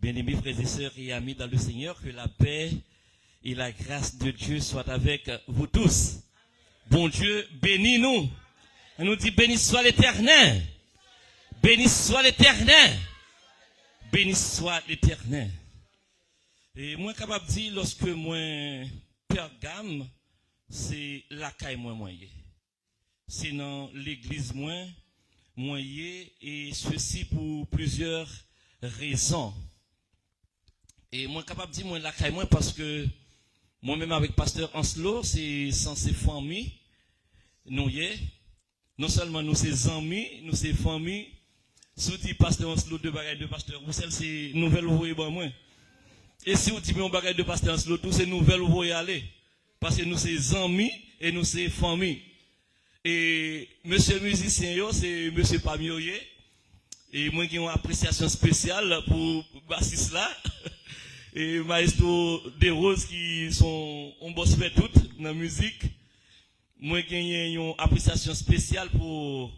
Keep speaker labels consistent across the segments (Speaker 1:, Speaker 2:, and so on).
Speaker 1: Bien-aimés frères et sœurs et amis dans le Seigneur, que la paix et la grâce de Dieu soient avec vous tous. Bon Dieu, bénis-nous. On nous dit béni soit l'Éternel. Béni soit l'Éternel. Béni soit l'Éternel. Et moi, capable de dire, lorsque moi, Pergame, c'est la caille moi moyen. C'est dans l'église moyen, et ceci pour plusieurs raisons. Et moi, capable de dire, moi, la caille moi, parce que moi-même avec pasteur Anslo, c'est censé famille. Nous y est. Non seulement nous, c'est amis, nous, c'est famille. Si vous dites pasteur Anslo, deux bagages de pasteur Roussel, c'est nouvelle où vous moi. Et si vous dites un bagage de pasteur Anslo, tout c'est nouvelle où vous y aller. Parce que nous, c'est amis et nous, c'est famille. Et monsieur musicien, c'est monsieur Pamioye. Et moi, j'ai une appréciation spéciale pour bassiste là. Et maestro des roses qui sont, on bosse fait toutes dans la musique. Moi, j'ai une appréciation spéciale pour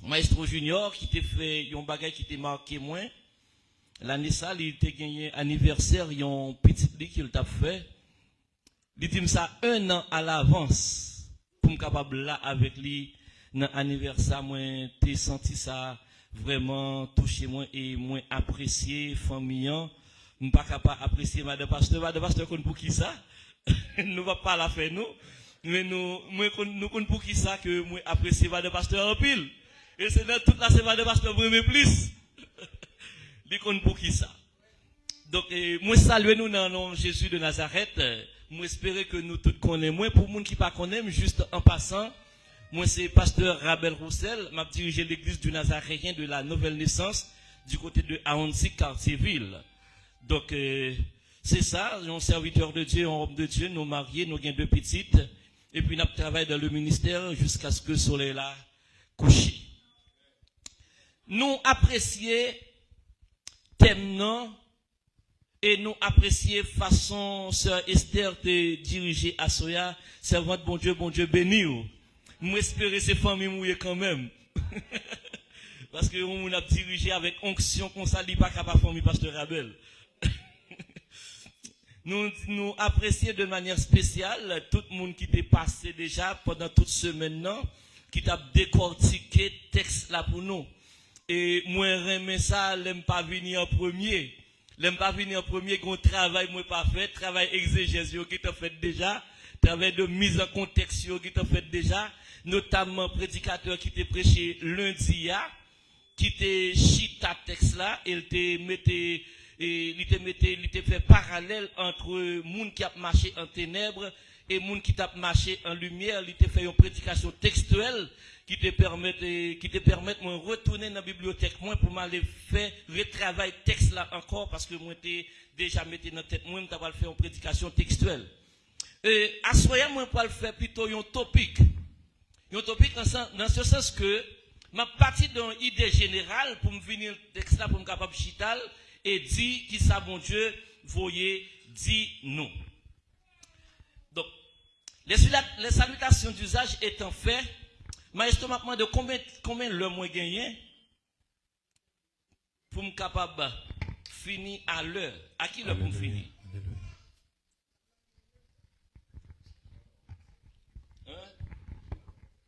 Speaker 1: maestro junior qui t'a fait un bagage qui t'a marqué moins. L'année ça, il t'a gagné anniversaire, il y a un petit lit qu'il t'a fait. Il dit ça 1 an à l'avance pour me capable là avec lui dans l'anniversaire. Moi, t'ai senti ça vraiment touché moi et moins apprécié, famille. Je ne suis pas capable d'apprécier Madame Pasteur. Madame Pasteur, pour qui ça? Nous ne va pas la faire, nous. Mais nous pour qui ça que moi apprécier Madame Pasteur en pile. Et c'est dans toute la semaine Madame Pasteur pour aimer plus. Nous pour qui ça? Donc, moi saluer nous dans le nom de Jésus de Nazareth. Moi espérer que nous tous connaissons. Moi, pour les gens qui ne connaissent pas, juste en passant, moi c'est pasteur Rabel Roussel. Je dirige l'église du Nazaréen de la Nouvelle Naissance du côté de Aonsi, quartier-ville. Donc, c'est ça, un serviteur de Dieu, un homme de Dieu, nous mariés, nous avons 2 petites, et puis nous travaillons dans le ministère jusqu'à ce que le soleil là couche. Nous apprécions thème non, et nous apprécions façon sœur Esther de diriger à Soya, servante bon Dieu béni. Nous espérons ces familles mouillées quand même. Parce que on a dirigé avec onction qu'on s'allie pas capable famille pasteur Rabel. Nous apprécions de manière spéciale tout le monde qui est passé déjà pendant toute semaine, qui t'a décortiqué texte là pour nous. Et moi, j'aime ça, j'aime pas venir en premier. J'aime pas venir en premier, qu'on travail, moi pas fait, travail exégèse qui t'a fait déjà, travail de mise en contexte qui t'a fait déjà, notamment prédicateur qui t'a prêché lundi, qui t'a chita texte là, il t'a metté, et il te fait parallèle entre monde qui a marché en ténèbres et monde qui a marché en lumière. Il te fait une prédication textuelle qui te permet de retourner dans la bibliothèque moi pour m'aller faire retravailler texte là encore parce que moi t'ai déjà mis dans la tête moi t'as pas faire une prédication textuelle. À soya moi pour le faire plutôt un topic. Un topic dans ce sens que ma partie d'une idée générale pour me venir texte là pour me capable chital et dit qui ça bon Dieu voyez dit non. Donc les salutations d'usage étant faites, maestro m'a demandé combien le mois gagné pour me capable finir à l'heure. À qui l'heure pour me finir?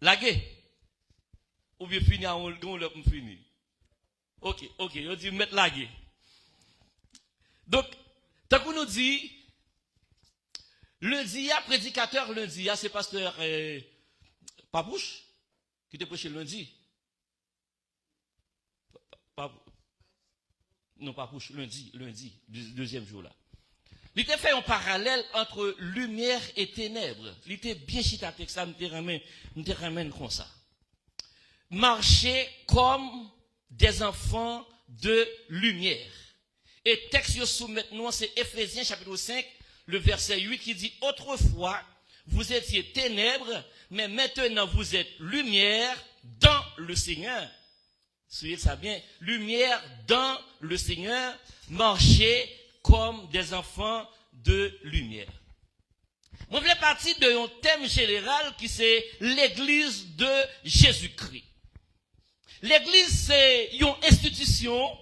Speaker 1: Lagué ou bien finir à l'heure pour me finir? OK, on dit mettre lagué. Donc, tant qu'on nous dit, lundi, prédicateur lundi, c'est pasteur Papouche qui te prêché lundi. Non, Papouche, lundi, deuxième jour là. Il t'a fait un parallèle entre lumière et ténèbres. Il était bien chita avec ça, me te ramène comme ça. Marcher comme des enfants de lumière. Et texte soumet nous, c'est Éphésiens chapitre 5, le verset 8 qui dit, autrefois, vous étiez ténèbres, mais maintenant vous êtes lumière dans le Seigneur. Soyez ça bien, lumière dans le Seigneur, marchez comme des enfants de lumière. Moi, je voulais partir d'un thème général qui c'est l'église de Jésus-Christ. L'église, c'est une institution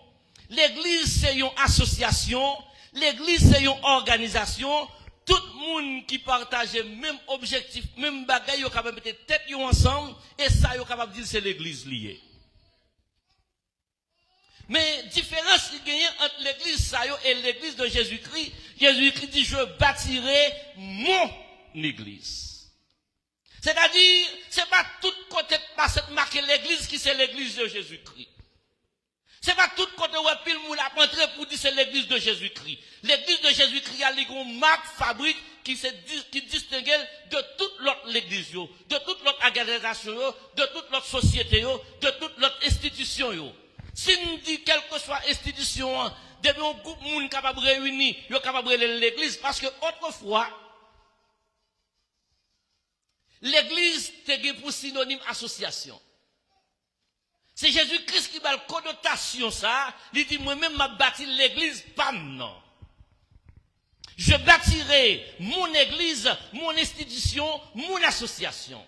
Speaker 1: L'église c'est une association, l'église c'est une organisation, tout le monde qui partage le même objectif, même bagaille, est capable de mettre tête ensemble, et ça est capable de dire c'est l'église liée. Mais différence qui gagne entre l'église et l'église de Jésus-Christ, Jésus-Christ dit je bâtirai mon église. C'est-à-dire, c'est pas tout côté de marquer l'église qui c'est l'église de Jésus-Christ. C'est pas tout côté où pile moun a entré pour dire c'est l'église de Jésus-Christ. L'église de Jésus-Christ a une marque fabrique qui distingue de toute l'autre église, de toute l'autre organisation, de toute l'autre société, de toute l'autre institution. Si nous dit quelle que soit institution, depuis un groupe moun capable de réunir, yo capable de l'église parce que autrefois l'église était pour synonyme association. C'est Jésus-Christ qui a la connotation ça, il dit moi-même m'a bâti l'église pas non. Je bâtirai mon église, mon institution, mon association.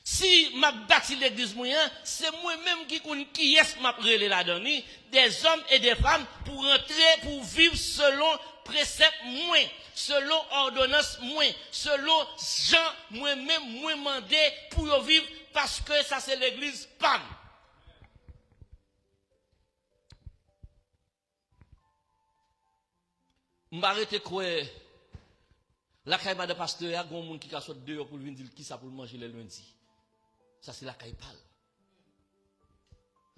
Speaker 1: Si m'a bâti l'église moyen, c'est moi-même qui est m'a relé là-dedans, des hommes et des femmes pour entrer, pour vivre selon préceptes moins, selon ordonnance moins, selon gens moi-même moins mandé pour vivre parce que ça c'est l'église pas. M'arrêter quoi la caille de pasteur, il y a des gens qui sortent dehors pour venir dire qui ça pour manger le lundi. Ça c'est la caille pâle.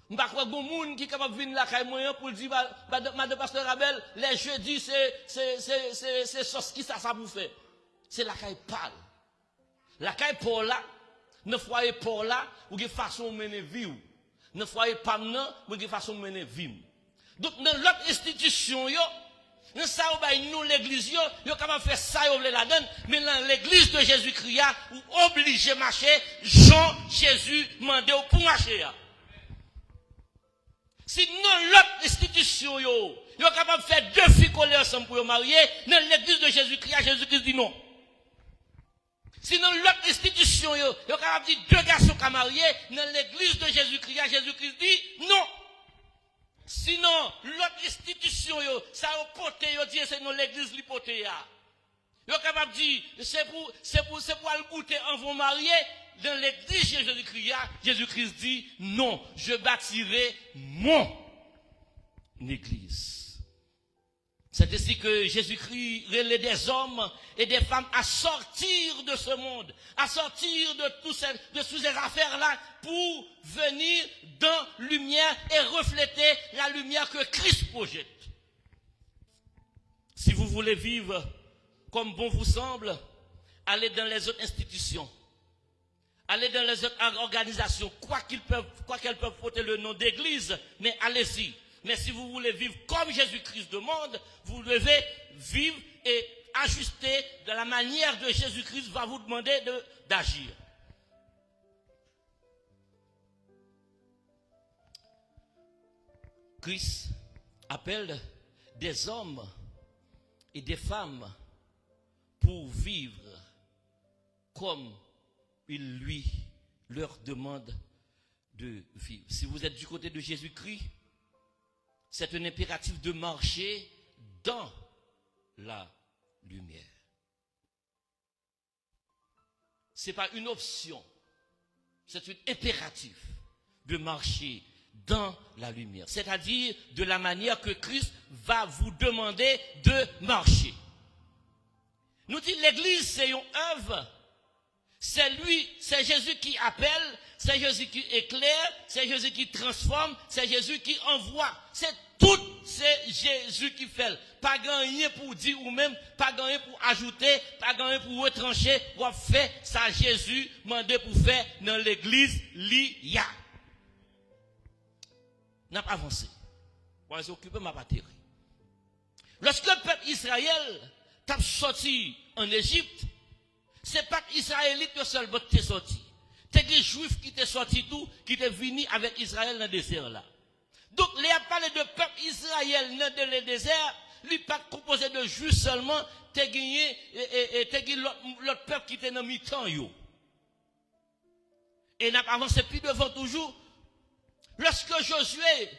Speaker 1: M'pas quoi des gens qui capable venir la caille moyen pour dire madame pasteur Abel, les jeudis c'est sauce qui ça pour faire. C'est la caille pâle. La caille pour là, ne foyer pour là, ou de façon mener vie. Ne foyer pas non, ou de façon mener vie. Donc dans l'autre institution yo nous savons nous l'église yo capable faire ça yo la donne mais dans l'église de Jésus-Christ ou obligé marcher Jean Jésus mandé pour marcher. Si non l'autre institution yo capable faire deux filles coller ensemble pour marier dans l'église de Jésus-Christ Jésus-Christ dit non. Sinon l'autre institution yo capable dire deux garçons qui marier dans l'église de Jésus-Christ Jésus-Christ dit non. Sinon, l'autre institution, ça a porté, dit c'est non l'église li porté ya. Yo capable dire c'est pour le goûter en vos mariés dans l'église de Jésus-Christ. Jésus-Christ dit non, je bâtirai mon église. C'est ainsi que Jésus-Christ relève des hommes et des femmes à sortir de ce monde, à sortir de toutes ces affaires-là pour venir dans la lumière et refléter la lumière que Christ projette. Si vous voulez vivre comme bon vous semble, allez dans les autres institutions, allez dans les autres organisations, quoi qu'elles peuvent porter le nom d'église, mais allez-y. Mais si vous voulez vivre comme Jésus-Christ demande, vous devez vivre et ajuster de la manière dont Jésus-Christ va vous demander d'agir. Christ appelle des hommes et des femmes pour vivre comme il lui leur demande de vivre. Si vous êtes du côté de Jésus-Christ, c'est un impératif de marcher dans la lumière. Ce n'est pas une option, c'est un impératif de marcher dans la lumière. C'est-à-dire de la manière que Christ va vous demander de marcher. Nous disons l'église c'est une œuvre. C'est lui, c'est Jésus qui appelle, c'est Jésus qui éclaire, c'est Jésus qui transforme, c'est Jésus qui envoie. C'est tout, c'est Jésus qui fait. Pas rien pour dire ou même, pas rien pour ajouter, pas rien pour retrancher, ou fait ça Jésus mandé pour faire dans l'église l'IA. N'a pas avancé. Moi, j'ai occupé ma batterie. Lorsque le peuple Israël t'a sorti en Égypte, c'est pas Israélite que seul qui est sorti. C'est des Juifs qui étaient sortis tout, qui étaient venus avec Israël dans le désert là. Donc, les a parlé de peuple Israël dans le désert, lui pas composé de Juifs seulement, t'es gagné l'autre peuple qui était dans mi-temps yo. Et n'a avancé plus devant toujours. Lorsque Josué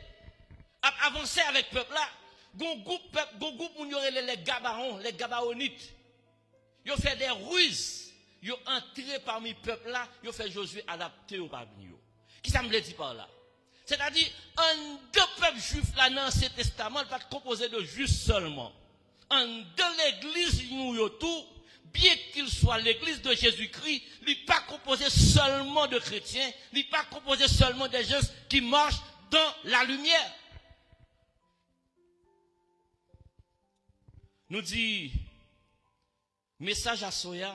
Speaker 1: a avancé avec le peuple là. Gon groupe moun yoré les gabarons, les gabaonites. Ils ont fait des ruses. Ils ont entré parmi le peuple là, ils ont fait Josué adapter au parmi eux. Qui ça me dit par là? C'est-à-dire, un deux peuples juifs là dans l'Ancien Testament, pas composé de juifs seulement. En deux l'église nous tout, bien qu'il soit l'église de Jésus-Christ, il n'est pas composé seulement de chrétiens, il n'est pas composé seulement des gens qui marchent dans la lumière. Nous dit, message à Soya,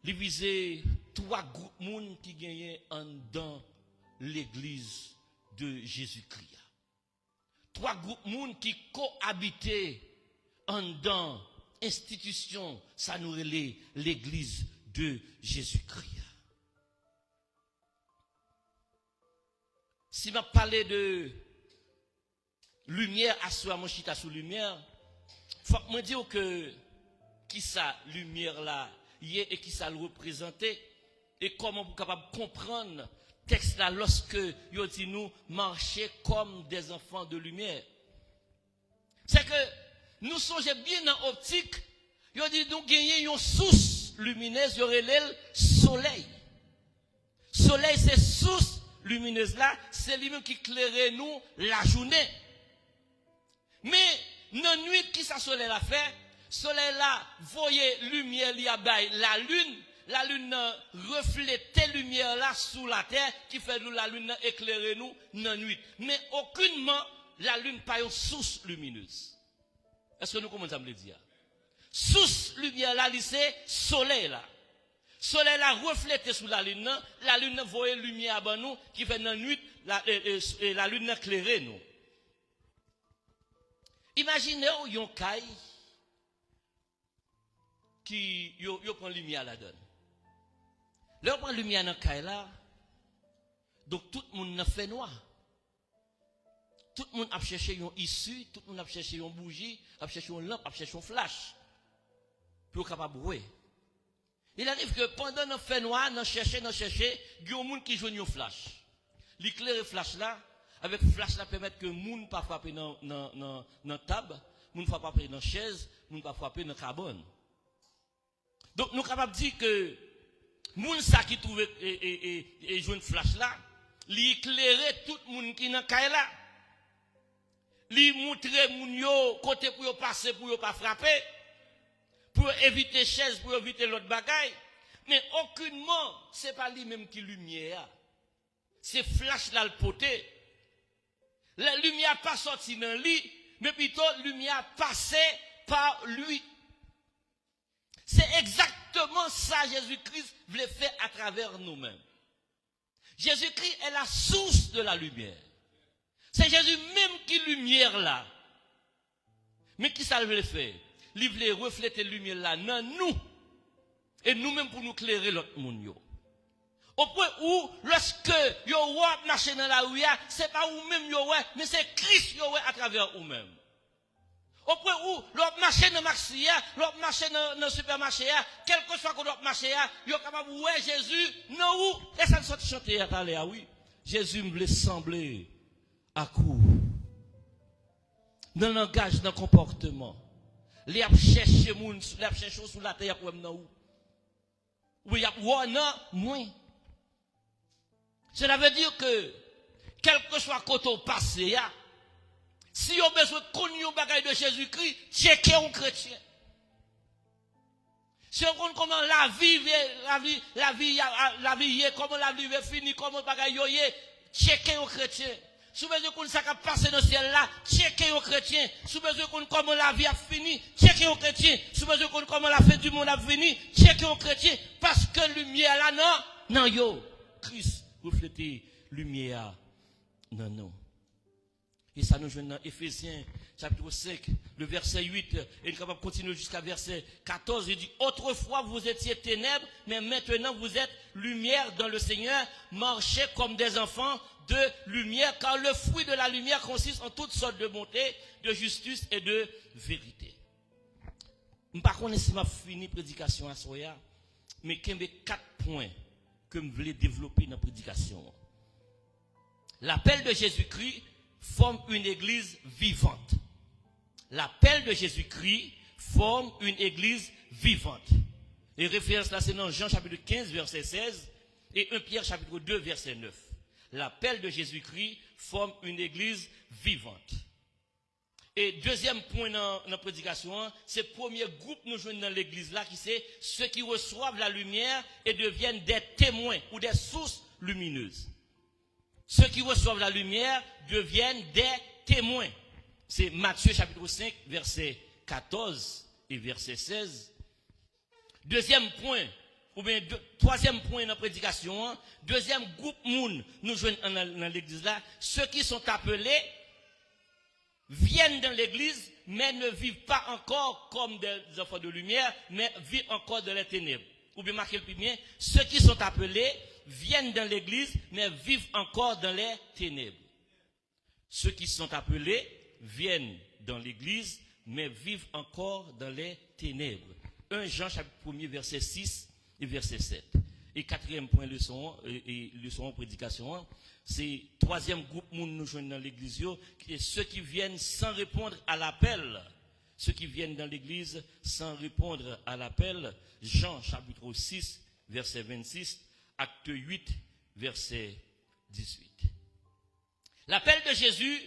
Speaker 1: il visait trois groupes monde qui gagnaient en dans l'église de Jésus-Christ. Trois groupes monde qui cohabitaient en dans institution, ça nous relève l'église de Jésus-Christ. Si je parle de lumière, à soi, mon chita sous lumière, faut me dire que qui ça lumière là hier et qui ça le représentait et comment vous capable de comprendre texte là lorsque yo dit nous marcher comme des enfants de lumière. C'est que nous songeons bien dans optique, yo dit nous gagner une source lumineuse, y aurait le soleil. Soleil c'est source lumineuse là, c'est lui-même qui éclairait nous la journée. Mais dans nuit qui ça soleil a fait, soleil là voyez lumière li a bail la lune reflète lumière là sous la terre qui fait nous la lune éclairer nous dans nuit. Mais aucunement la lune pas une source lumineuse. Est-ce que nous commençons à me le dire? Source lumière là c'est soleil là. Soleil là reflète sous la lune voyez lumière à nous qui fait dans nuit la lune éclairer nous. Imaginez yon caille qui yo prend lumière la donne. Là prend lumière dans caille là. Donc tout le monde fait noir. Tout le monde a cherché une issue, tout le monde a cherché une bougie, a cherché une lampe, a cherché un flash pour capable brûler. Il arrive que pendant qu'on fait noir, on cherche, il y a un monde qui joue un flash. L'éclair flash là, avec flash là permettre que monde pas frapper dans table, monde pas frapper dans chaise, monde pas frapper dans carbone. Donc nous capable dire que monde ça qui trouve et joue un flash là, l'éclairer tout le monde qui dans caille là. Li montrer moun yo côté pour yo passer pour yo pas frapper, pour éviter chaise, pour éviter l'autre bagaille. Mais aucunement c'est pas lui même qui lumière. C'est flash là le poté. La lumière pas sorti dans lui, mais plutôt lumière passé par lui. C'est exactement ça Jésus-Christ voulait faire à travers nous-mêmes. Jésus-Christ est la source de la lumière. C'est Jésus même qui lumière là. Mais qui ça veut faire? Il veut refléter la lumière là dans nous. Et nous-mêmes pour nous éclairer l'autre monde. Au point où, lorsque yo marche dans la rue, c'est pas vous-même yo mais c'est Christ yo à travers vous-même. Au point où, l'autre marche dans Maxia, l'autre marche dans le supermarché, quel que soit l'autre marche, yo capable ouais Jésus, non où? Et ça nous sorti chanter à l'aller, oui. Jésus me voulait sembler à coup. Dans le langage, dans le comportement. Les a cherché moun, les a cherché sous la terre pour m'en où. Oui, y a non, moins. Cela veut dire que, quel que soit côté passé, si on a besoin de connaître bagaille de Jésus-Christ, checker un chrétien. Si on connaît comment la vie comment la vie est finie, comment bagaille est, checker un chrétien. Si besoin qu'on ça passer dans le ciel là, checker un chrétien. Si besoin qu'on comment la vie a fini, checker un chrétien. Si besoin qu'on comment la fin du monde a fini, checker un chrétien. Parce que lumière là non yo, Christ refléter lumière non non. Et ça nous joue dans Éphésiens chapitre 5, le verset 8, et nous capable continuer jusqu'à verset 14, il dit autrefois vous étiez ténèbres, mais maintenant vous êtes lumière dans le Seigneur, marchez comme des enfants de lumière, car le fruit de la lumière consiste en toutes sortes de bonté, de justice et de vérité. Je ne sais pas si je fini la prédication à Soya, mais il y a 4 points que je voulais développer dans la prédication. L'appel de Jésus-Christ forme une église vivante. L'appel de Jésus-Christ forme une église vivante. Et référence là, c'est dans Jean chapitre 15, verset 16 et 1 Pierre chapitre 2, verset 9. L'appel de Jésus-Christ forme une église vivante. Et deuxième point dans la prédication, c'est le premier groupe nous joignons dans l'église là, qui c'est ceux qui reçoivent la lumière et deviennent des témoins ou des sources lumineuses. Ceux qui reçoivent la lumière deviennent des témoins. C'est Matthieu chapitre 5, verset 14 et verset 16. Deuxième point, ou bien troisième point dans la prédication, deuxième groupe moun nous joignons dans l'église là, ceux qui sont appelés viennent dans l'église, mais ne vivent pas encore comme des enfants de lumière, mais vivent encore dans les ténèbres. Ou bien marquez le plus bien, ceux qui sont appelés viennent dans l'église, mais vivent encore dans les ténèbres. Ceux qui sont appelés viennent dans l'église, mais vivent encore dans les ténèbres. 1 Jean chapitre 1er, verset 6 et verset 7. Et quatrième point leçon prédication, c'est troisième groupe moun nous joignent dans l'église, ceux qui viennent sans répondre à l'appel. Ceux qui viennent dans l'église sans répondre à l'appel. Jean chapitre 6, verset 26, acte 8, verset 18. L'appel de Jésus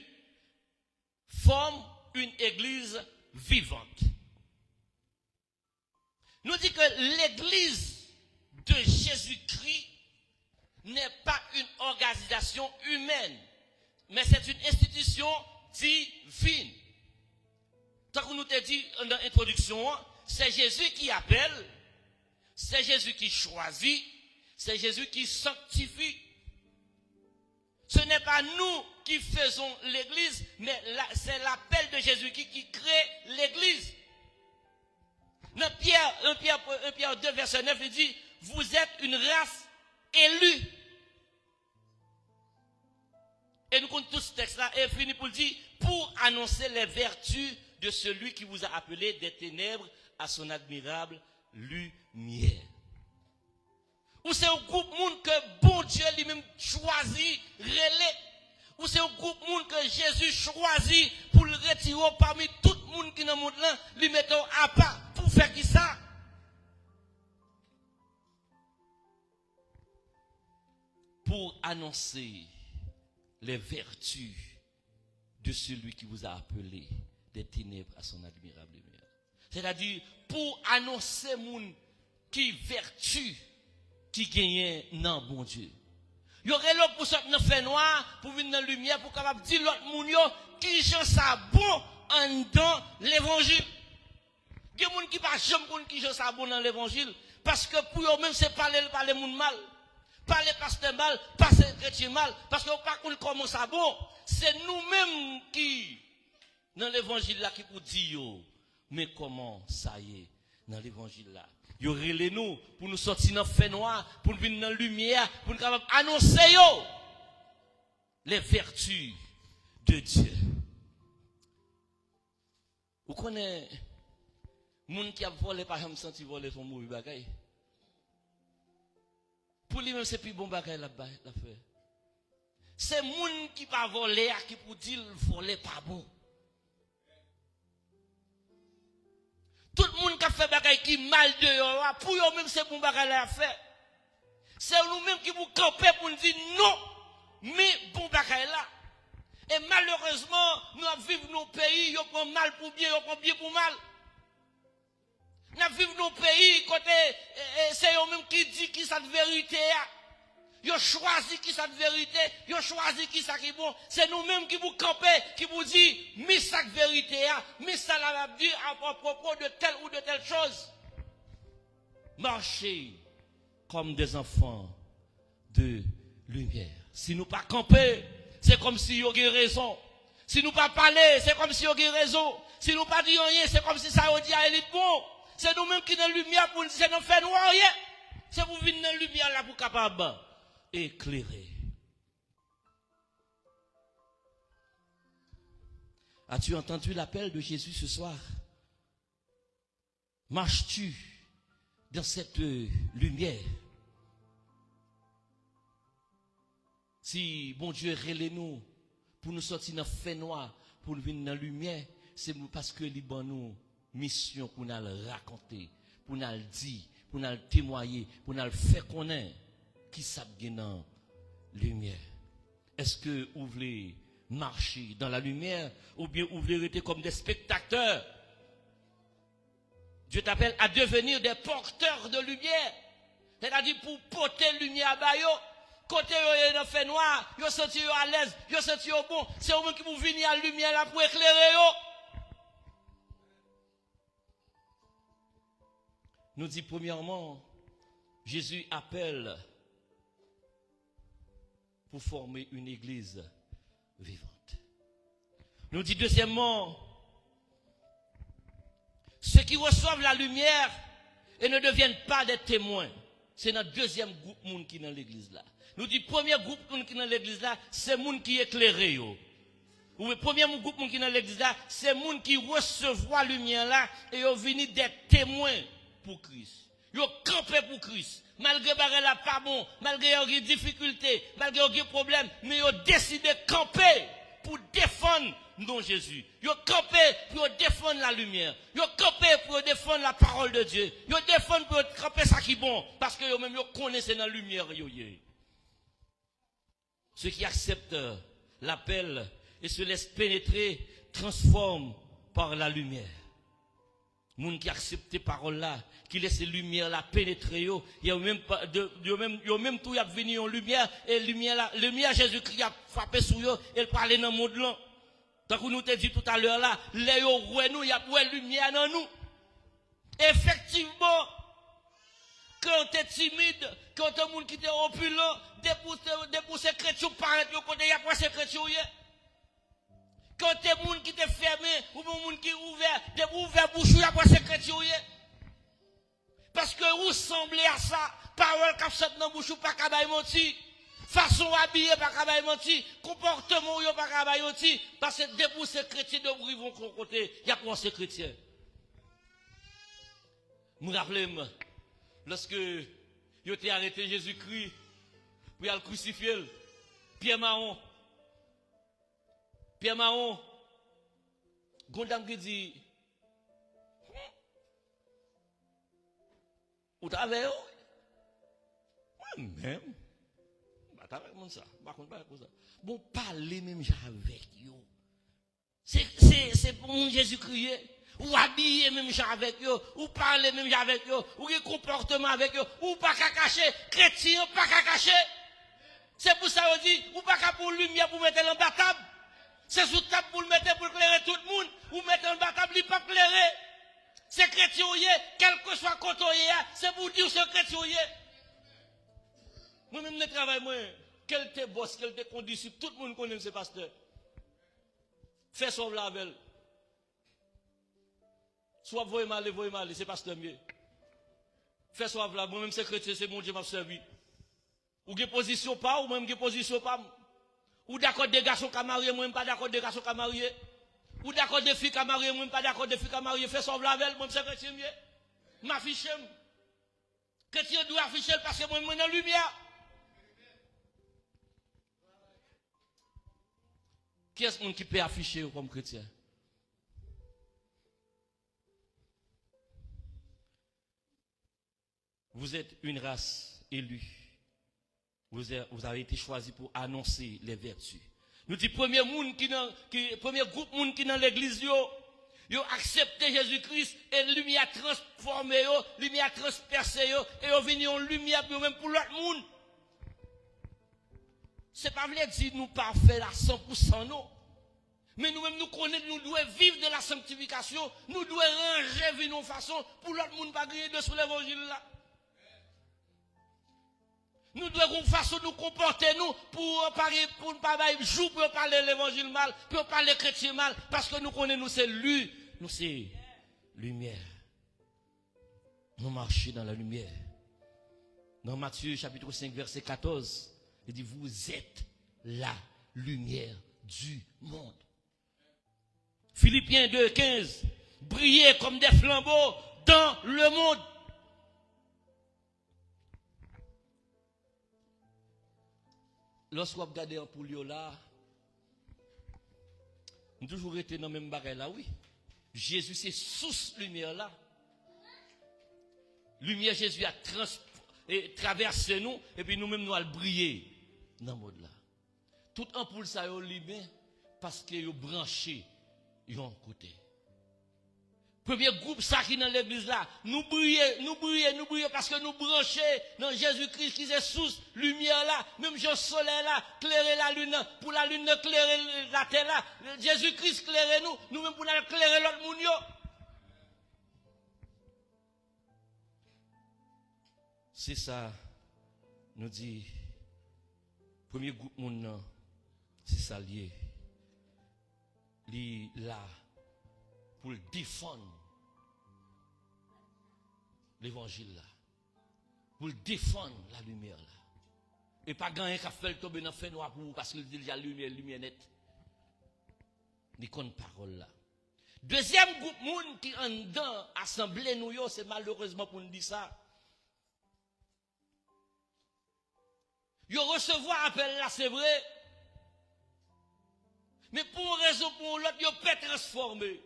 Speaker 1: forme une église vivante. Nous dit que l'église de Jésus-Christ n'est pas une organisation humaine, mais c'est une institution divine. Tant que nous t'ai dit dans l'introduction, c'est Jésus qui appelle, c'est Jésus qui choisit, c'est Jésus qui sanctifie. Ce n'est pas nous qui faisons l'église, mais c'est l'appel de Jésus qui crée l'église. Dans Pierre 2, verset 9, il dit, vous êtes une race élue. Et nous comptons tout ce texte-là et fini pour dire, pour annoncer les vertus de celui qui vous a appelé des ténèbres à son admirable lumière. Ou c'est un groupe monde que bon Dieu lui-même choisit, relais. Ou c'est un groupe monde que Jésus choisit pour le retirer parmi tout le monde qui dans le monde là, lui mettant à part. Pour faire qui ça? Pour annoncer les vertus de celui qui vous a appelé des ténèbres à son admirable lumière. C'est-à-dire, pour annoncer moun qui vertu qui gagne dans bon Dieu. Il y aurait l'autre pour sortir dans le fait noir, pour venir dans la lumière, pour capable dire l'autre moun yo, qui chante ça bon en dans l'évangile. Il y a des gens qui pas jamais connaissent qui chante ça bon dans l'évangile, parce que pour eux même c'est parler moun mal. Parler pasteur mal, passer chrétien mal, parce que pas qu'on comment ça bon, c'est nous-mêmes qui, dans l'évangile là, qui pour dire, mais comment ça y est, dans l'évangile là. Yo relé nous, pour nous sortir dans le fait noir, pour nous venir dans la lumière, pour nous capable annoncer les vertus de Dieu. Vous connaissez, moun qui a volé, par exemple, senti voler son mauvais bagay. Pour lui-même, c'est plus bon bagay la fait. C'est moun qui pas voler, qui pour dire voler pas bon. Tout le monde qui a fait bagay qui mal dehors, pour eux-même, c'est bon bagay la fait. C'est nous-mêmes qui vous camper pour nous dire non, mais bon bagay là. Et malheureusement, nous vivons nos pays, ils prennent mal pour bien, ils prennent bien pour mal. Nous vivons nos pays, côté, c'est eux-mêmes qui disent qui cette vérité. Ils ont choisi qui cette vérité, ils ont choisi qui ça qui est bon. C'est nous-mêmes qui vous campez, qui vous dit, mais cette vérité, mais ça l'a dit à propos de telle ou de telle chose. Marchez comme des enfants de lumière. Si nous pas camper, c'est comme si vous avez raison. Si nous pas parler, c'est comme si vous avez raison. Si nous pas dire rien, c'est comme si ça vous dit à l'élite bon. C'est nous-mêmes qui dans la lumière pour nous dire, nous faisons rien. C'est vous venir dans la lumière là pour capable éclairer. As-tu entendu l'appel de Jésus ce soir? Marches-tu dans cette lumière? Si bon Dieu relève nous pour nous sortir dans le fait noir, pour nous venir dans la lumière, c'est parce que les bon nous mission pour nous le raconter, pour nous le dire, pour nous le témoigner, pour nous le faire connaître qui ça bien dans la lumière. Est-ce que vous voulez marcher dans la lumière ou bien vous voulez rester comme des spectateurs? Dieu t'appelle à devenir des porteurs de lumière. C'est-à-dire pour porter lumière à Bayo. Côté yo dans fait noir, yo senti yo à l'aise, yo senti yo bon, c'est au monde qui vous venir à la lumière là pour éclairer yo. Nous dit premièrement, Jésus appelle pour former une église vivante. Nous dit deuxièmement, ceux qui reçoivent la lumière et ne deviennent pas des témoins, c'est notre deuxième groupe monde qui est dans l'église là. Nous dit premier groupe monde qui est dans l'église là, c'est monde qui éclairé yo. Ou le premier groupe monde qui est dans l'église là, c'est monde qui recevoir la lumière là et yo venu des témoins pour Christ. Yo campé pour Christ. Malgré barre la pas bon, malgré les difficultés, malgré les problèmes, mais yo décidé de camper pour défendre non Jésus. Yo campé pour défendre la lumière. Yo campé pour défendre la parole de Dieu. Yo défendre pour camper ça qui est bon parce que yo même yo connaissez dans la lumière yo. Ceux qui acceptent l'appel et se laissent pénétrer transforment par la lumière. Moun qui accepte ces paroles là, qui laisse lumière la pénétrer yo, yo même tout y a venu en lumière et lumière Jésus-Christ a frappé sur yo et parler dans le monde là. Tant que nous te dit tout à l'heure là, les yo nous y a lumière dans nous. Effectivement, quand tu es timide, quand tu es monde qui est opulent, dépousser chrétien paraître yo côté y a pas ces chrétien. Quand tu es monde qui est fermé, ou monde qui est ouvert, tu es ouvert bouche, il y a pas ces chrétiens. Parce que vous semblez à ça, parole qui sortent dans bouche, pas qu'à menti, façon habillée, pas qu'à menti, comportement, pas qu'à menti, parce que dépousser chrétien de vous vont côté, il y a pas ces chrétiens. Vous rappelez-moi, lorsque vous avez arrêté Jésus-Christ, pour le crucifier, Pierre Mahon, Gondam qui dit, ou t'avais, moi-même, t'avais comme ça, bon, parler même avec yo. C'est pour mon Jésus-Christ, ou habiller même avec yo, ou parler même avec yo, ou un comportement avec yo, ou pas qu'à cacher, chrétien, pas qu'à cacher. C'est pour ça qu'on dit, ou pas qu'à pour lumière pour mettre dans la table. C'est sous table pour le mettre pour éclairer tout le monde, ou mettre dans la table, il pas éclairer. C'est chrétien, quel que soit côté, c'est pour dire c'est chrétien. Moi-même, je travaille, quel te boss, quel te condisciple, tout le monde connaît ce pasteur. Fais sauver la belle. Soit voyez mal, c'est pasteur mieux. Fais sauver la, moi-même, c'est chrétien, c'est mon Dieu m'a servi. Ou une position pas, ou même une position pas. Ou d'accord des garçons qui mariés, moi-même pas d'accord des garçons qui mariés. Ou d'accord des filles qui mariées, moi-même pas d'accord des filles qui mariées. Fais sauver la belle, moi-même, c'est chrétien mieux. M'affiche. Chrétien doit afficher parce que moi-même, dans la lumière. Qui est-ce qui peut afficher comme chrétien? Vous êtes une race élue. Vous avez été choisi pour annoncer les vertus. Nous disons, premier groupe monde qui dans l'église, yo accepté Jésus-Christ et lumière transformé, lumière transpercé, et yo venu en lumière pour même pour l'autre monde. C'est pas vrai dire nous parfaits à 100% non. Mais nous-mêmes nous connaissons, nous devons vivre de la sanctification, nous devons ranger vie nos façons pour l'autre monde pas griller de sous l'évangile là. Nous devons façon nous comporter nous pour ne pas jouer pour parler l'évangile mal, pour parler chrétien mal, parce que nous connaissons nous c'est lui, nous c'est lumière. Nous marchons dans la lumière. Dans Matthieu chapitre 5 verset 14, il dit vous êtes la lumière du monde. Philippiens 2, 15, brillez comme des flambeaux dans le monde. Lorsque vous regardez un poulio là, Nous toujours été dans le même bagage là, oui. Jésus, c'est source lumière là. Lumière, Jésus a traversé nous, et puis nous-mêmes, nous allons briller dans le monde là. Tout ampoule ça est allumé parce que est branché yon côté. Premier groupe ça qui dans l'église là, nous brillons parce que nous branchons dans Jésus-Christ qui est source lumière là, même le soleil là, clairer la lune pour la lune clairer la terre là, Jésus-Christ clairer nous même pour clairer l'autre monde yo. C'est ça nous dit premier groupe monde c'est ça lié. Li là pour défendre l'évangile là, pour défendre la lumière là. Et pas gagner qu'à faire tomber dans fait noir pour vous parce qu'il dit déjà lumière nette. Ni connaît parole là. Deuxième groupe monde qui en dedans assemblée nous yo, c'est malheureusement pour nous dire ça. Yo recevoir appel là c'est vrai. Mais pour une raison pour l'autre, yo peut transformer.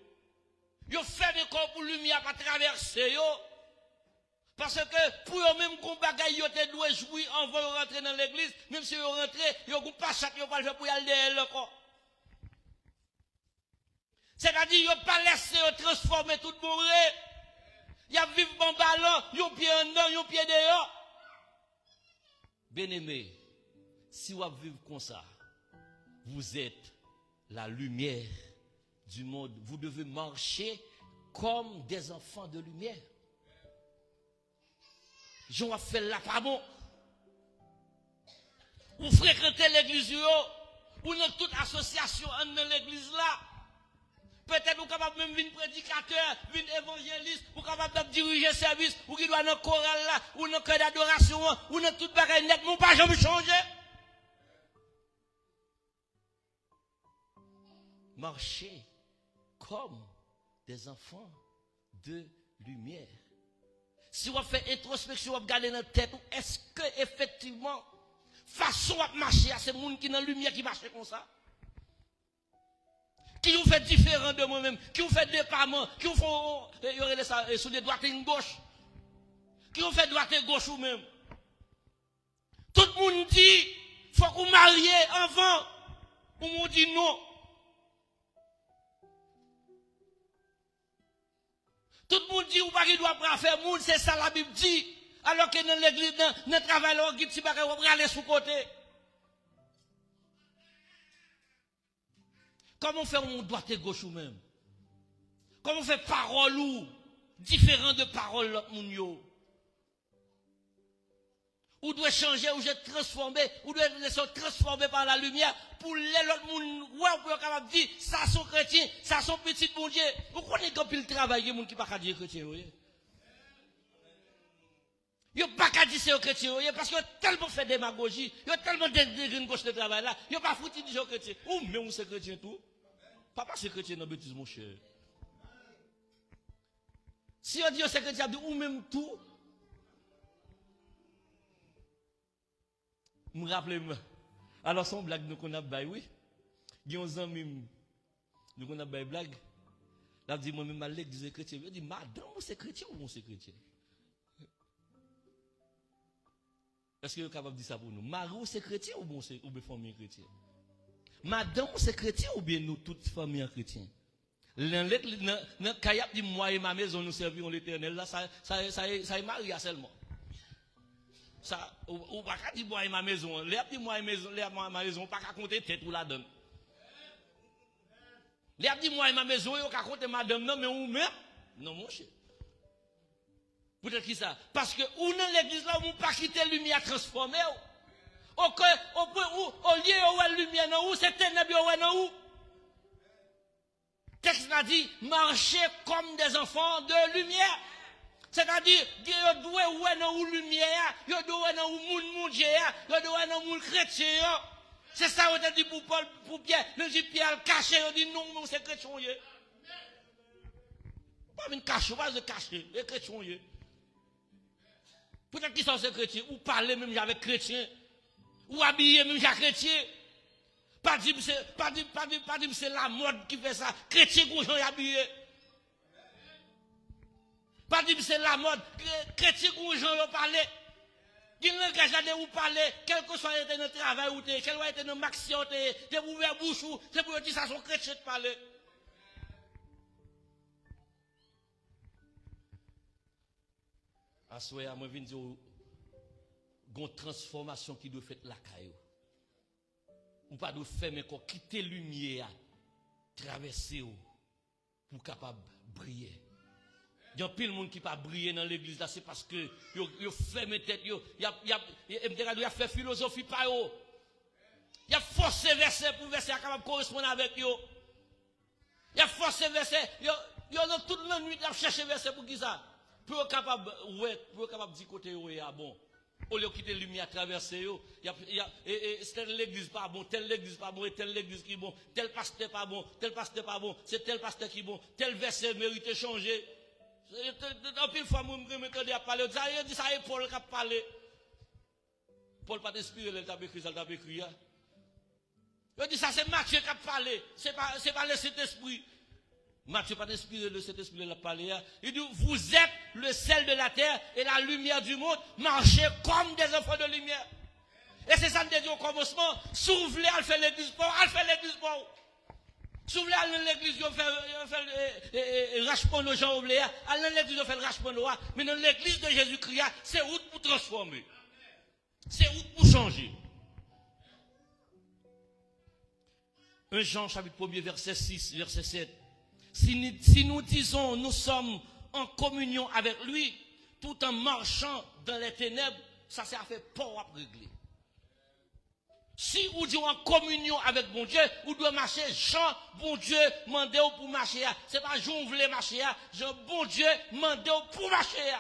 Speaker 1: Yo fait des corps pour lumière pas traverser yo. Parce que pour eux même qu'on bagaille yo te doit jouir avant de rentrer dans l'église, même si yo rentré, yo gon pas chaque yo pas le faire pour y aller derrière le corps. C'est-à-dire yo pas laisser yo transformer tout le monde. Y a vivre bon ballon, yo pied en dedans, yo pied dehors. Bien-aimé, si vous vivez comme ça, vous êtes la lumière du monde. Vous devez marcher comme des enfants de lumière. Je vais faire là, pas bon. Vous fréquentez l'église, ou dans toute association dans l'église là. Peut-être vous capable même venir prédicateur, venir évangéliste, vous capable de diriger service, ou qui doit dans le choral là, ou dans le cœur d'adoration, ou dans toute bagaille net, mon pas jamais changer. Marchez comme des enfants de lumière. Si vous faites introspection, vous regardez dans la tête, est-ce que effectivement, façon de marcher, c'est le monde qui est dans la lumière qui marche comme ça? Qui vous fait différent de moi-même? Qui vous fait départ, qui vous font sur les droites et une gauche? Qui vous fait droite et gauche ou même? Tout le monde dit, il faut que vous mariez avant. Ou on dit non. Tout le monde dit ou pas qu'il doit pas faire monde, c'est ça la Bible dit. Alors que dans l'église, dans le travail, on dit que on va aller sous côté. Comment faire on droite et gauche ou même? Comment faire parole ou différent de parole l'autre monde? Ou doit changer, ou doit transformer, ou doit laisser transformer par la lumière pour les autres monde, ouais, pour capable dire, ça sont chrétiens, ça sont petits bon Dieu. Vous connaissez quand il travaille, les gens qui ne pas dire chrétien, oui. Ils ne pas qu'à dire c'est chrétien, parce qu'ils ont tellement fait démagogie, ils ont tellement dégré une gauche de travail là, ils n'ont pas foutu dire chrétien. Ou même c'est chrétien tout. Papa c'est chrétien dans bêtise, mon cher. Si on dit c'est chrétien, ou même tout. Je me rappelle, alors son blague nous qu'on a bail, oui. Il y a 11 ans, nous qu'on a bail blague. Là, dit moi-même, ma l'église chrétien. Il dit, madame, c'est chrétien ou c'est chrétien? Est-ce que vous êtes capable de dire ça pour nous? Marie, c'est chrétien ou bien famille chrétienne? Madame, c'est chrétien ou bien nous, toute famille chrétienne? Dans le cas dit, moi et ma maison, nous servirons l'éternel. Là, ça est marié seulement. Ça, ou pas qu'à dire moi et ma maison. Les dit moi et ma maison, pas qu'à compter tête ou la donne. Les dit moi et ma maison, ils qu'à compter madame, non, mais ou même? Non, mon cher. Peut-être qui ça? Parce que ou dans l'église là, on pas quitter la lumière transformée. Au lieu où la lumière dans où, c'est ténèbres dans où. Texte a dit, marchez comme des enfants de lumière. C'est-à-dire, vous devez voir dans où lumière, vous devez voir dans où moun Dieu, vous devez voir dans où chrétien. C'est ça vous avez dit pour Paul, pour Pierre. Nous dit Pierre caché, on dit non, mais c'est chrétien. Pas une cache, pas de cacher, c'est chrétien. Peut-être qu'ils sont chrétiens, ou parler même avec chrétien, ou habiller même avec chrétien.
Speaker 2: Pas dire c'est la mode qui fait ça. Chrétien goujon y habillé. Pas dire c'est la mode. Chrétien goujon y parler. Il langage là de vous parler, quel que soit le travail ou quel que soit le maximum de vous ouvrir bouche ou c'est pour dire ça son chrétien de parler. À ce moment, moi, je viens dire, il y a une transformation qui doit faire la caillou. Ou pas de faire, mais quitter la lumière, traverser pour capable briller. Il y a pile de monde qui pas briller dans l'église là, c'est parce que yo ferme tête yo, y a fait philosophie pas yo. Y a forcé verset pour verset capable correspondre avec yo. Y a forcé verset, yo dans toute la nuit a chercher verset pour qui ça? Pour capable pour capable dire côté yo est bon. Au lieu de quitter la lumière traverser yo, telle l'église pas bon, telle l'église pas bon, et telle l'église qui bon, tel pasteur pas bon, c'est tel pasteur qui bon, tel verset mérite changer. En pile fois, moi, je me dis à parler. Je dis ça, c'est Paul qui a parlé. Paul n'a pas inspiré, il a écrit ça, il a écrit. Je dis ça, c'est Matthieu qui a parlé. Ce n'est pas le Saint-Esprit. Matthieu n'a pas inspiré le Saint-Esprit, il a parlé. Il dit, vous êtes le sel de la terre et la lumière du monde. Marchez comme des enfants de lumière. Et c'est ça que dit au commencement. S'ouvrir, elle fait l'église pour, elle fait l'église pour. Si vous voulez aller dans l'église, vous faites rachement nos gens oubliés. Aller dans l'église, vous faites rachement nos mais dans l'église de Jésus-Christ, c'est route pour transformer. C'est route pour changer. 1 Jean chapitre 1er, verset 6, verset 7. Si nous disons, nous sommes en communion avec lui, tout en marchant dans les ténèbres, ça c'est à faire pas à régler. Si vous dites en communion avec bon Dieu, vous devez marcher, Jean, bon Dieu, mandez pour marcher. Ce n'est pas Jean voulait marcher, Jean, bon Dieu, mandez pour marcher.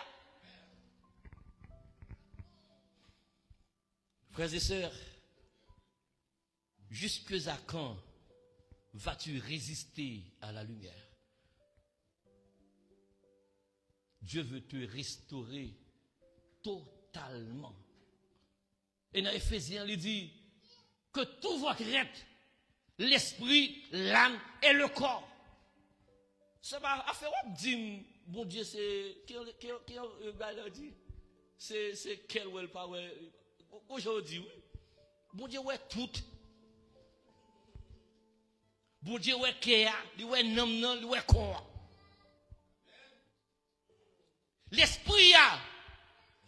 Speaker 2: Frères et sœurs, jusqu'à quand vas-tu résister à la lumière? Dieu veut te restaurer totalement. Et dans Éphésiens, il dit, que tout votre être, l'esprit, l'âme et le corps. C'est pas affaire de dire, bon Dieu, c'est, qui dit? C'est quel ou pas, aujourd'hui, oui. Bon Dieu, ouais, tout. Bon Dieu, ouais, kéa, ouais, non, ouais, corps. L'esprit,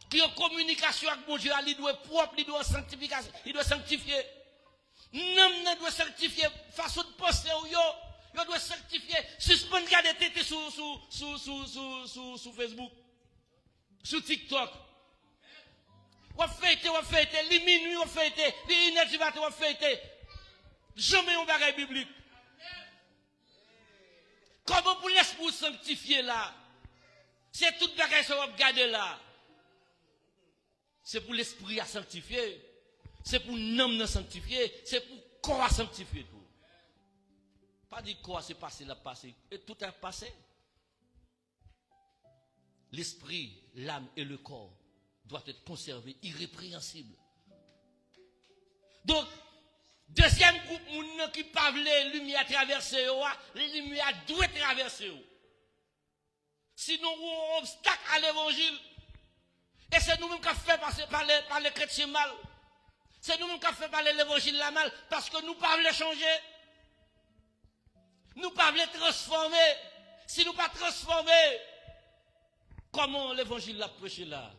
Speaker 2: qui est en communication avec mon Dieu, il doit être propre, il doit sanctification, il doit sanctifier. Non, doit sanctifier façon de penser yo doit sanctifier suspendre garder tête sur Facebook, sur TikTok. On fait les minuit on fait les une du matin on fait jamais on bagage biblique. Comment pour l'esprit sanctifier là? C'est toute bagage ça va garder là. C'est pour l'esprit à sanctifier. C'est pour l'homme à sanctifier. C'est pour le corps à sanctifier tout. Pas dire corps c'est passé, là passé. Et tout est passé. L'esprit, l'âme et le corps doivent être conservés irrépréhensibles. Donc, deuxième groupe qui parle de lumière traverser, la lumière doit traverser. Sinon, on obstacle à l'évangile. Et c'est nous-mêmes qui avons fait passer par les chrétiens mal. C'est nous-mêmes qui avons fait parler l'évangile la mal parce que nous ne pouvons pas changer. Nous ne pouvons pas transformer. Si nous ne pouvons pas transformer, comment l'évangile l'a prêché là?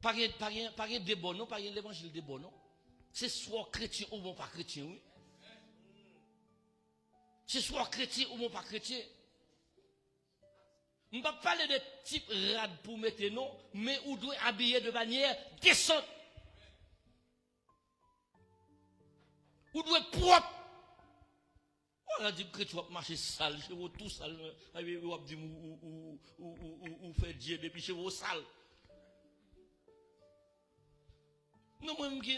Speaker 2: Pas de bon, non, pas l'évangile de bon, non. C'est soit chrétien ou bon pas chrétien, oui. C'est soit chrétien ou bon pas chrétien. On ne va pas parler de type rad pour mettre non, mais on doit habiller de manière décente. On doit être propre. On a dit que tu vas marcher sale, chez vous tout sale. On a dit ou fait Dieu depuis chez vous sale. Non, moi, qui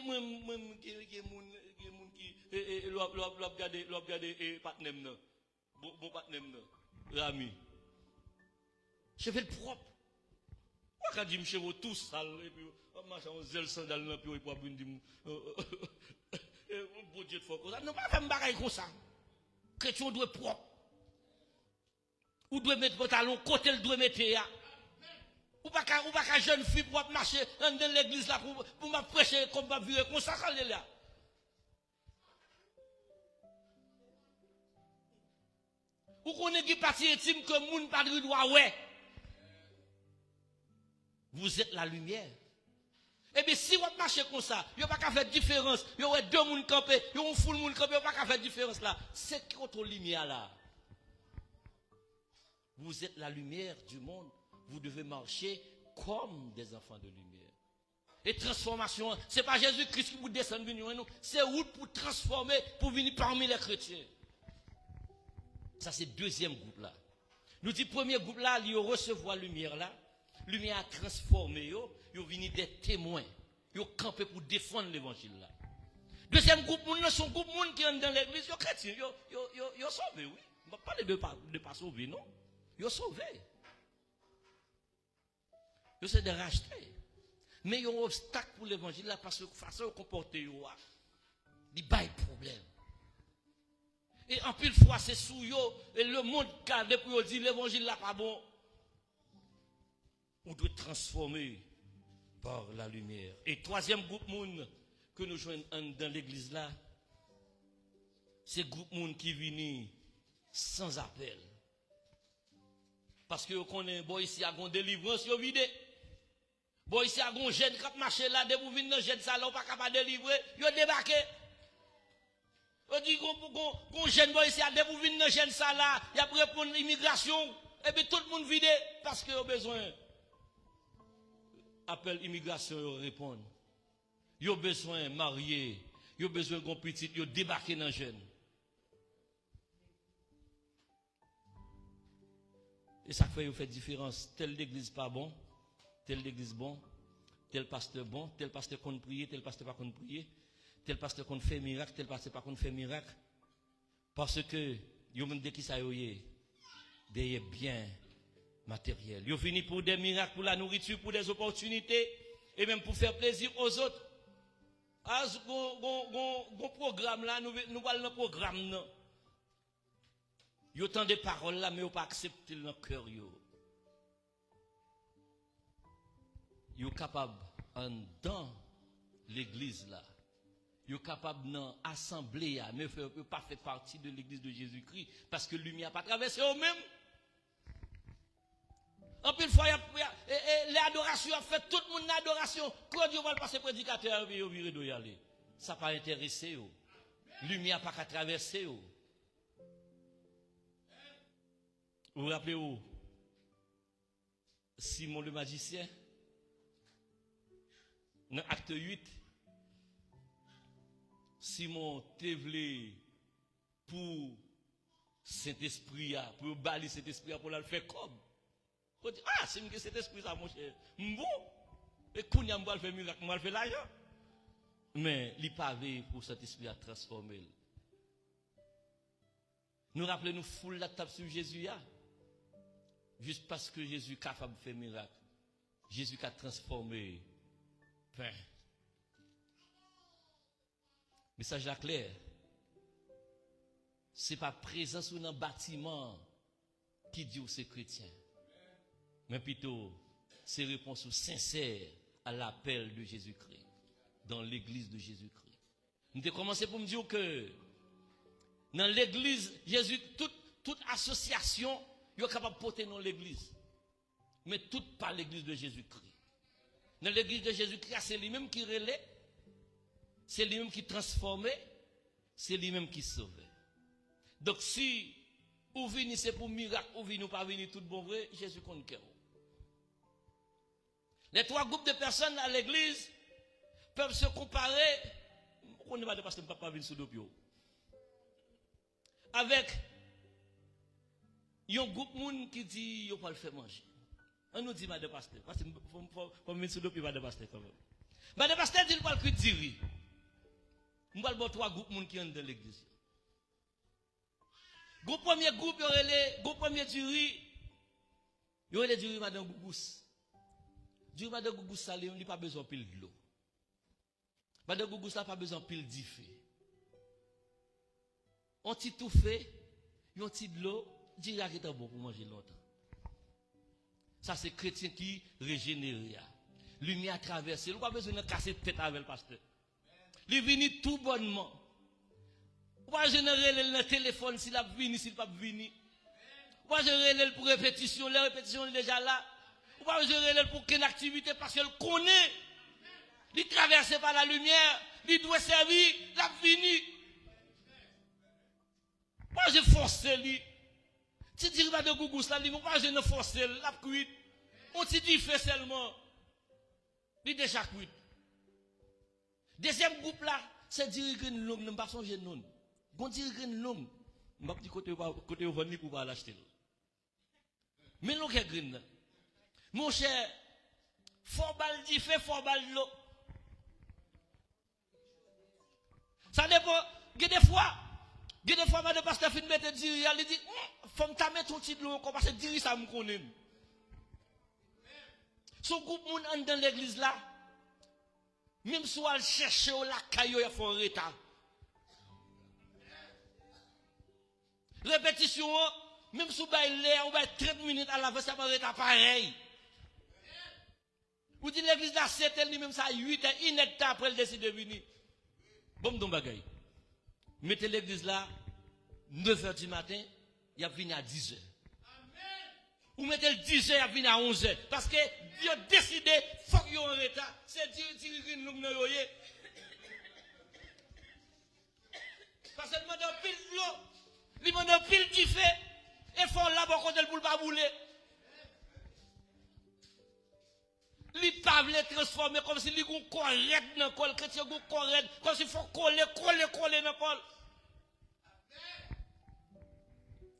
Speaker 2: regarder partenaire, bon partenaire, l'ami. Je fais le propre. On a dit chez vous tout sale, et puis on marche en zèle sandal, et puis on va dire Bon Dieu, faut comme ça. Non, pas faire un bagage comme ça. Chrétien doit être propre. Ou doit mettre pantalon, côté le doit mettre ya. Ou pas qu'un jeune fille pour marcher dans l'église là pour m'a prêcher comme m'a virer comme ça quand là. Ou qu'on est qui parti intime que moun pas de droit ouais. Vous êtes la lumière. Eh bien, si vous marchez comme ça, vous n'avez pas qu'à faire différence. Vous avez deux moun campés, vous avez un full moun campé, vous n'avez pas qu'à faire différence là. C'est contre lumière là. Vous êtes la lumière du monde. Vous devez marcher comme des enfants de lumière. Et transformation, ce n'est pas Jésus-Christ qui vous descend venir nous, c'est route pour transformer, pour venir parmi les chrétiens. Ça, c'est le deuxième groupe là. Nous dit premier groupe là, il recevoir lumière là. Lumière a transformé, ils venu des témoins. Ils campé pour défendre l'évangile là. Deuxième groupe, nous sont groupe monde qui est dans l'église, ils chrétiens, ils sauvés, oui. On ne va pas de pas sauver, non. Ils sauvés. Ils sont des rachetés. Mais il y a un obstacle pour l'évangile là parce que façon de comporter, il y a des problèmes. Et en pile fois, c'est sous eux, et le monde garde pour dire l'évangile là pas bon. On doit transformer par la lumière. Et troisième groupe monde que nous joignons dans l'église là, c'est le groupe monde qui vient sans appel. Parce que vous connaissez, bon ici, il y a une délivrance, vous videz. Bon ici, il y a un jeune qui marche là, dès que vous venez dans le jeune salon, pas capable de délivrer, vous débarquez. On dit qu'on jeune boy ici, dès que vous venez dans le jeune salon, il y a pour répondre à l'immigration, et bien tout le monde vide parce qu'il a besoin. Appel immigration, ils répondent. Ils ont besoin de marier, ils ont besoin de petit, ils ont débarqué dans le jeune. Et ça fait une différence. Telle l'église pas bon, telle l'église bon, tel pasteur bon, tel pasteur qu'on prie, tel pasteur pas qu'on prie, tel pasteur qu'on fait miracle, tel pasteur pas qu'on fait miracle. Parce que, ils ont dit qui ça y est, des biens matériels. Ils ont fini pour des miracles, pour la nourriture, pour des opportunités, et même pour faire plaisir aux autres. Ah, ce programme là, nous parlons de programme, non. Yo tant de paroles là, mais yo pas accepter dans cœur yo. Yo capable en dans l'église là. Yo capable dans assemblée là, mais yo pas fait partie de l'église de Jésus-Christ parce que lumière pas traversé eux même. En plus fois l'adoration a fait tout le monde l'adoration. Quand Dieu va le passer prédicateur, yo viré de y aller. Ça pas intéressé yo. Lumière pas qu'à traverser yo. Vous vous rappelez où Simon le magicien dans acte 8 Simon t'évelé pour Saint-Esprit pour bali Saint-Esprit pour le faire comme ah c'est que Saint-Esprit ça mon cher bon et kounya m'va faire miracle m'va faire l'argent mais il pas veille pour Saint-Esprit à transformer. Nous rappelons-nous foule la table sur Jésus juste parce que Jésus est capable de faire miracle. Jésus a transformé pain. Message là clair. Ce n'est pas présence dans un bâtiment qui dit que c'est chrétien. Mais plutôt, c'est réponse sincère à l'appel de Jésus-Christ dans l'église de Jésus-Christ. Nous avons commencé pour me dire que dans l'église, Jésus, toute association, il est capable de porter dans l'église. Mais tout par l'église de Jésus-Christ. Dans l'église de Jésus-Christ, c'est lui-même qui relaie, c'est lui-même qui transforme, c'est lui-même qui sauve. Donc si vous venez c'est pour miracle, ou venez ou pas venir tout bon vrai, Jésus compte cœur. Les trois groupes de personnes à l'église peuvent se comparer. On ne va pas papa venir sous l'opio. Avec un groupe de monde qui dit qu'il ne pas le faire manger. On nous dit, madame pasteur, parce qu'il faut mettre sur le pied, madame pasteur quand même. Madame pasteur dit qu'il ne pas le dire. Nous allons trois groupes de monde qui sont dans l'église. Groupe premier groupe, groupe premier jury, il y a les jury madame Gougous. Jury madame Gougous, ça n'a pas besoin de pile de l'eau. Madame Gougous n'a pas besoin de pile d'ifé. on petit tout fait, un petit de l'eau, dira qu'il est bon pour manger longtemps. Ça c'est chrétien qui régénère. Lumière traversée, il n'a pas besoin de casser tête avec le pasteur. Il vient tout bonnement. Ou pas générer le téléphone s'il a venu, s'il n'a pas venu. Ou pas générer pour répétition, les répétitions déjà là. Ou pas générer pour qu'une activité parce qu'elle connaît. Il traverse par la lumière, il doit servir, il a fini. Moi j'ai forcé lui. Si tu dis pas de gougou, ça dit, moi je ne forcé, la cuite. On te dit fait seulement. Il déjà cuite. Deuxième groupe là, c'est dirigeant l'homme, ne pas songer non. Bon dirigeant l'homme, je ne vais pas côté vendre pour pas l'acheter. Mais l'on est green. Mon cher, fort balle dit fait, fort balle l'eau. Ça dépend. Des fois, madame pasteur fin mettre diri, elle dit, faut me mettre ton petit l'eau parce que diri ça me connaît. Son groupe moun en dans l'église là, même si elle cherche la caillou, il faut un retard. Répétition, même si on va 30 minutes à l'avance, ça va être pareil. Vous dites l'église là, 7 heures, même ça 8 heures, il n'est pas après le décide de venir. Bon, don bagay. Mettez l'église là, 9 heures du matin, il a venu à 10 heures. Ou mettez le 10 heures, il a venu à 11 heures. Parce que Dieu a décidé, il faut qu'il y ait un retard. C'est Dieu qui dit nous noyer. Parce que le monde pile de l'eau, le monde pile du fait, et faut là-bas quand elle ne pas bouler. Li pa vle transformer comme si li gon correct dans col chrétien gon correct comme si faut coller dans col.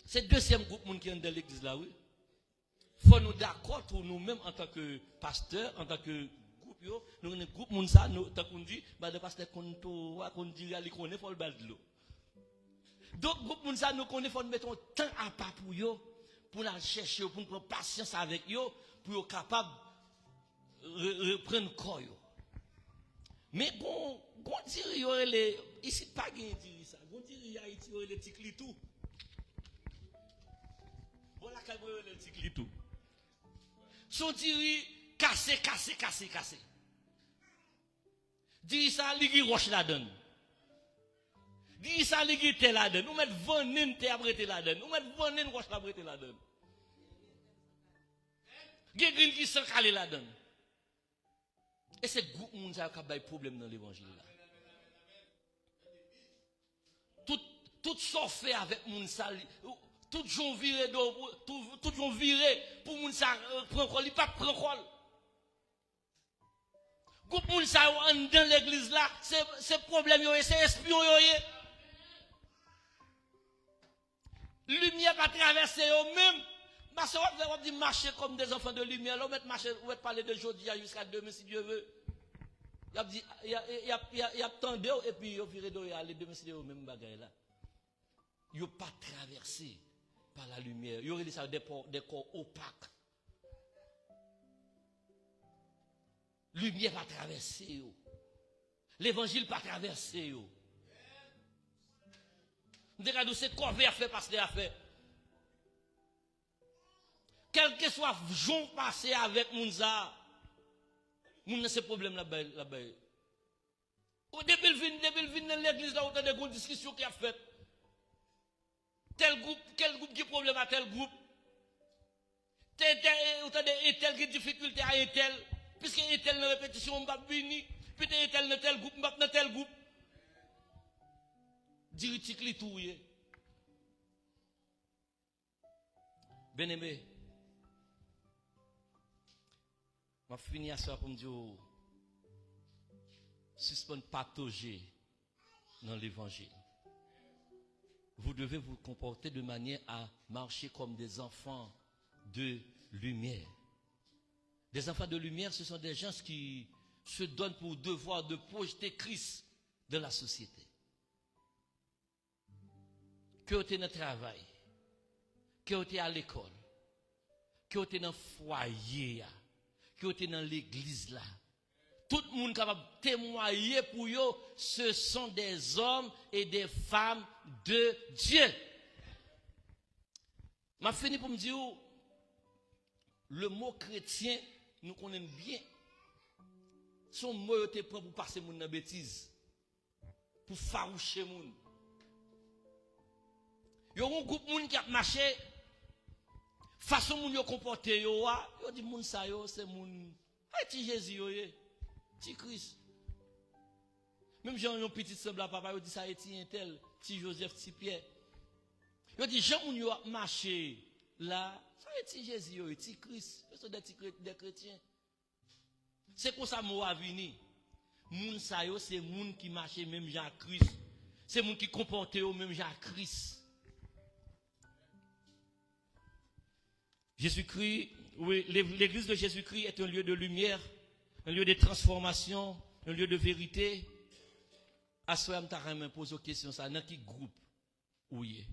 Speaker 2: C'est deuxième groupe monde qui est dans l'église là oui. Faut nous d'accord pour nous même en tant que pasteur, en tant que groupe yo, nous un groupe monde ça nous tant qu'on dit bah le pasteur qu'on dit il connaît faut le bal de l'eau. Donc groupe monde ça nous connaît faut mettre un temps à part pour yo pour la chercher pour prendre patience avec yo pour être capable reprendre corps. Mais bon diri ici pas gain diri ça. Bon diri Haïti les petits clitou. Voilà quand les petits clitou. Son diri cassé. Diri ça li roche la donne. Diri ça li tel la donne. Nous mettre vanine te abrete la donne. Nous mettre vanine roche la abrete la donne. Gégrin qui s'en calé la donne. Et c'est groupe moun sa ka bay problème dans l'évangile là. Tout ça fait avec moun sa tout jon viré tout jon viré pour moun sa prend col, il pas prend col. Groupe moun sa dans l'église là, c'est problème yo, c'est espion yo. Lumière pas traverser yo même. Parce que on dit marcher comme des enfants de lumière. Là, on va marcher, on va parler de aujourd'hui jusqu'à demain si Dieu veut. Il a dit, il y a tendu et puis il a viré d'eau et aller demain si Dieu veut, même bagaille là. Il n'a pas traversé par la lumière. Il y aurait des corps opaques. Lumière pas traversé. L'évangile pas traversé. Regardez, c'est quoi faire fait parce qu'il a fait. Quel que soit le jour passé avec Mounza, Mounza c'est problème là-bas. Depuis le vin dans l'église, là, on a des discussions qui a fait. Quel groupe qui problème à tel groupe? Tel qui difficulté à un tel. Puisque un tel dans répétition, on va venir. Puis un tel dans tel groupe, on va dans tel groupe. Diritikli tout. Bien aimé. Je vais finir ça pour me dire, suspendre patauger dans l'évangile. Vous devez vous comporter de manière à marcher comme des enfants de lumière. Des enfants de lumière, ce sont des gens qui se donnent pour devoir de projeter Christ dans la société. Que vous êtes dans le travail, que vous êtes à l'école, que vous êtes dans le foyer, que vous êtes dans l'église là. tout le monde capable de témoigner pour eux, ce sont des hommes et des femmes de Dieu. Je fini pour me dire, le mot chrétien, nous connaissons bien. Son mot te prend pour passer moun dans bêtise, pour faroucher moun. Yo un groupe moun qui a marché, façon moun yo comporté yo dit moun sa yo c'est moun ti Jésus yo ti Christ. Même Jean yon petit semblable papa yo dit ça ti intel, ti Joseph, ti Pierre. Yo dit Jean moun yo marché là, ça ti Jésus yo ti Christ, ce sont des chrétiens. C'est pour ça que moi vini. Moun sa yo c'est moun qui marche même Jean Christ. C'est moun qui comporte même Jean Christ. Jésus-Christ, oui, l'église de Jésus-Christ est un lieu de lumière, un lieu de transformation, un lieu de vérité. À ce moment-là, je me pose une question, ça, dans quel groupe où y est?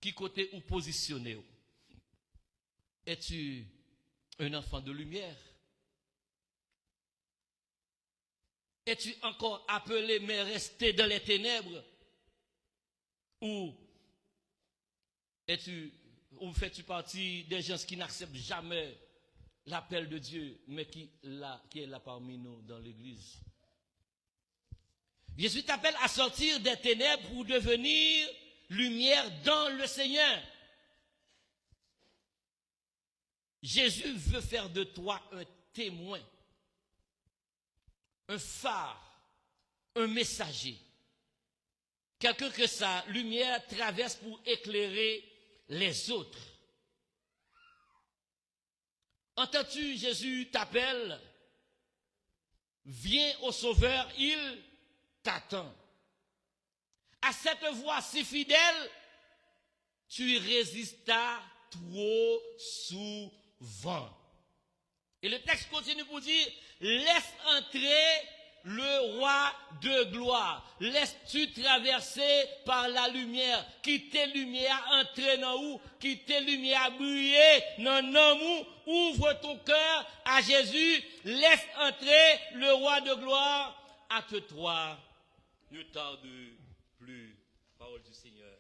Speaker 2: Qui côté ou positionné? Es-tu un enfant de lumière? Es-tu encore appelé mais resté dans les ténèbres? Ou fais-tu partie des gens qui n'acceptent jamais l'appel de Dieu, mais qui est là parmi nous dans l'église? Jésus t'appelle à sortir des ténèbres pour devenir lumière dans le Seigneur. Jésus veut faire de toi un témoin, un phare, un messager. Quelqu'un que sa lumière traverse pour éclairer les autres. Entends-tu, Jésus t'appelle, viens au Sauveur, il t'attend. À cette voix si fidèle, tu résistas trop souvent. Et le texte continue pour dire, laisse entrer le roi de gloire. Laisse-tu traverser par la lumière. Quitte lumière, entrer dans où? Quitte lumière, briller dans l'amour. Ouvre ton cœur à Jésus. Laisse entrer le roi de gloire. Acte 3. Ne tarde plus. Parole du Seigneur.